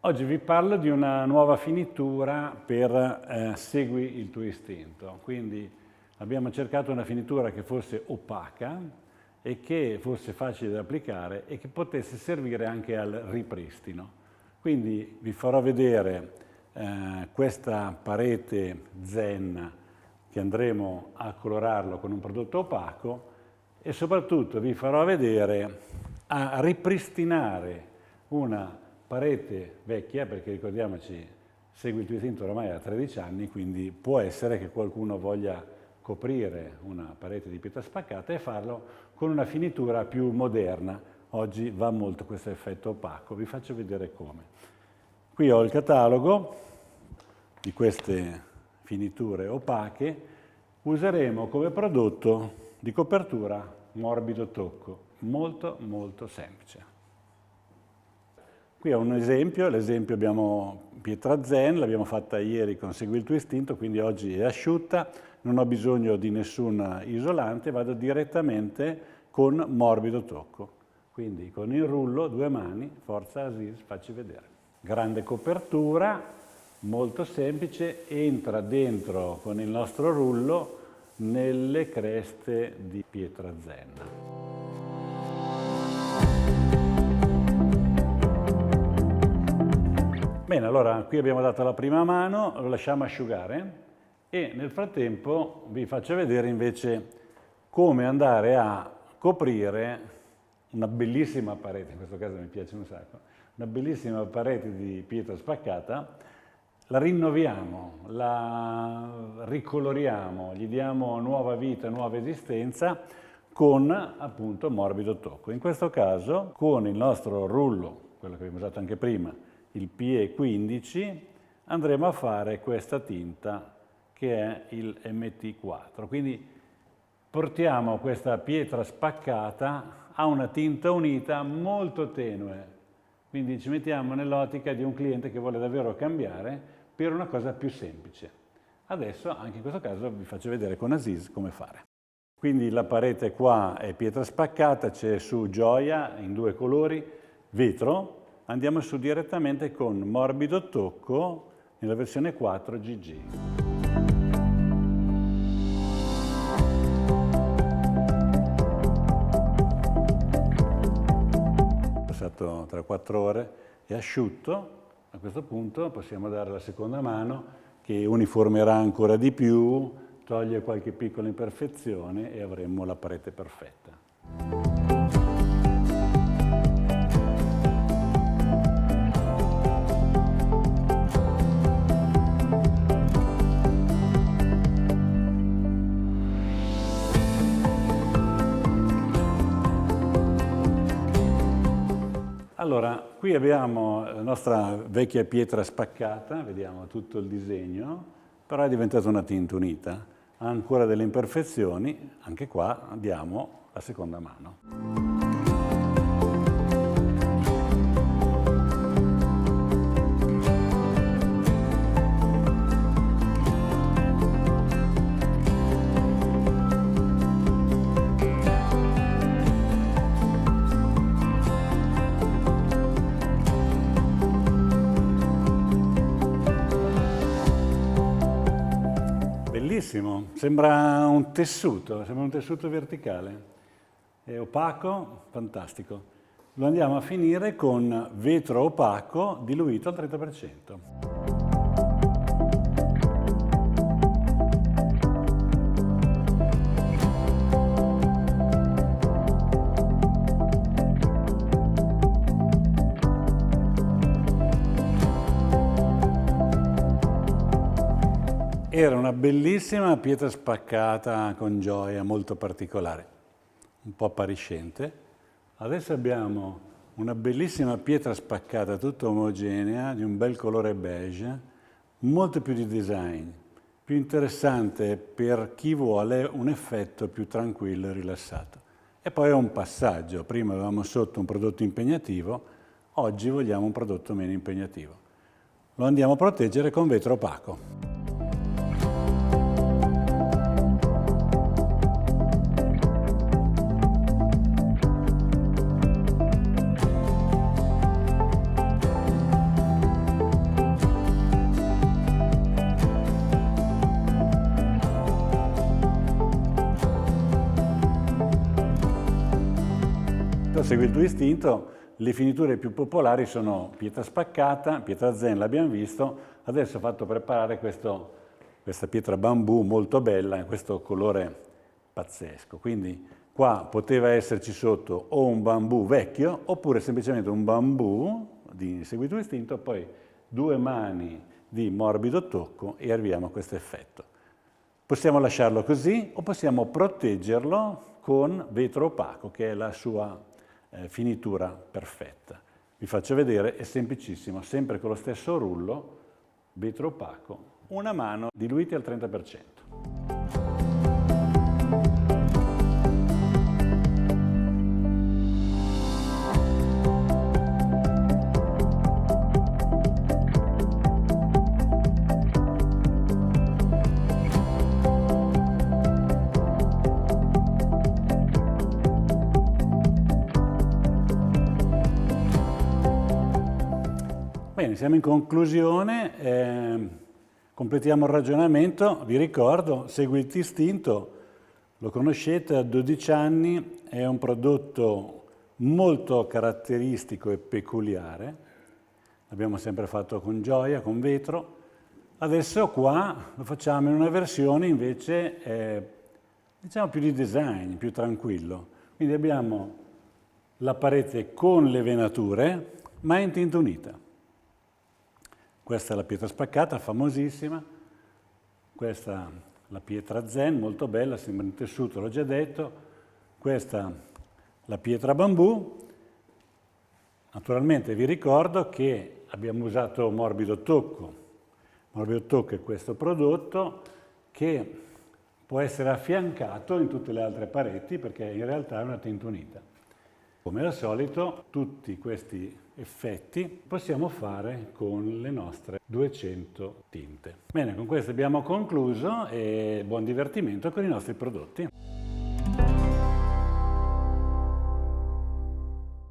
Oggi vi parlo di una nuova finitura per segui il tuo istinto. Quindi abbiamo cercato una finitura che fosse opaca e che fosse facile da applicare e che potesse servire anche al ripristino. Quindi vi farò vedere questa parete Zen che andremo a colorarlo con un prodotto opaco e soprattutto vi farò vedere a ripristinare una parete vecchia, perché ricordiamoci, Segui il tuo istinto ormai ha 13 anni, quindi può essere che qualcuno voglia coprire una parete di pietra spaccata e farlo con una finitura più moderna. Oggi va molto questo effetto opaco, vi faccio vedere come. Qui ho il catalogo di queste finiture opache, useremo come prodotto di copertura morbido tocco, molto molto semplice. Qui ho un esempio, l'esempio abbiamo pietra Zen, l'abbiamo fatta ieri con Segui il tuo istinto, quindi oggi è asciutta, non ho bisogno di nessun isolante, vado direttamente con morbido tocco. Quindi con il rullo, 2 mani, forza Aziz, facci vedere. Grande copertura, molto semplice, entra dentro con il nostro rullo nelle creste di pietra Zen. Bene, allora qui abbiamo dato la prima mano, lo lasciamo asciugare e nel frattempo vi faccio vedere invece come andare a coprire una bellissima parete, in questo caso mi piace un sacco, una bellissima parete di pietra spaccata, la rinnoviamo, la ricoloriamo, gli diamo nuova vita, nuova esistenza con appunto morbido tocco. In questo caso con il nostro rullo, quello che abbiamo usato anche prima, il PE15, andremo a fare questa tinta che è il MT4. Quindi portiamo questa pietra spaccata a una tinta unita molto tenue. Quindi ci mettiamo nell'ottica di un cliente che vuole davvero cambiare per una cosa più semplice. Adesso, anche in questo caso, vi faccio vedere con Aziz come fare. Quindi la parete qua è pietra spaccata, c'è su gioia in 2 colori, vetro. Andiamo su direttamente con morbido tocco nella versione 4 GG. Passato 3-4 ore, è asciutto, a questo punto possiamo dare la seconda mano che uniformerà ancora di più, toglie qualche piccola imperfezione e avremo la parete perfetta. Allora, qui abbiamo la nostra vecchia pietra spaccata, vediamo tutto il disegno, però è diventata una tinta unita, ha ancora delle imperfezioni, anche qua diamo la seconda mano. Bellissimo, sembra un tessuto verticale, è opaco, fantastico. Lo andiamo a finire con vetro opaco diluito al 30%. Era una bellissima pietra spaccata con gioia, molto particolare, un po' appariscente. Adesso abbiamo una bellissima pietra spaccata tutta omogenea, di un bel colore beige, molto più di design, più interessante per chi vuole un effetto più tranquillo e rilassato. E poi è un passaggio, prima avevamo sotto un prodotto impegnativo, oggi vogliamo un prodotto meno impegnativo. Lo andiamo a proteggere con vetro opaco. Segui il tuo istinto, le finiture più popolari sono pietra spaccata, pietra zen l'abbiamo visto, adesso ho fatto preparare questa pietra bambù molto bella in questo colore pazzesco. Quindi qua poteva esserci sotto o un bambù vecchio oppure semplicemente un bambù di Segui il tuo istinto, poi 2 mani di morbido tocco e arriviamo a questo effetto. Possiamo lasciarlo così o possiamo proteggerlo con vetro opaco, che è la sua finitura perfetta. Vi faccio vedere, è semplicissimo, sempre con lo stesso rullo, vetro opaco, una mano diluiti al 30%. Bene, siamo in conclusione, completiamo il ragionamento, vi ricordo, Segui il tuo istinto, lo conoscete, a 12 anni, è un prodotto molto caratteristico e peculiare, l'abbiamo sempre fatto con gioia, con vetro, adesso qua lo facciamo in una versione invece, diciamo più di design, più tranquillo, quindi abbiamo la parete con le venature, ma in tinta unita. Questa è la pietra spaccata, famosissima, questa la pietra zen, molto bella, sembra in tessuto, l'ho già detto, questa la pietra bambù. Naturalmente vi ricordo che abbiamo usato morbido tocco. Morbido tocco è questo prodotto che può essere affiancato in tutte le altre pareti perché in realtà è una tinta unita. Come al solito, tutti questi effetti possiamo fare con le nostre 200 tinte. Bene, con questo abbiamo concluso e buon divertimento con i nostri prodotti.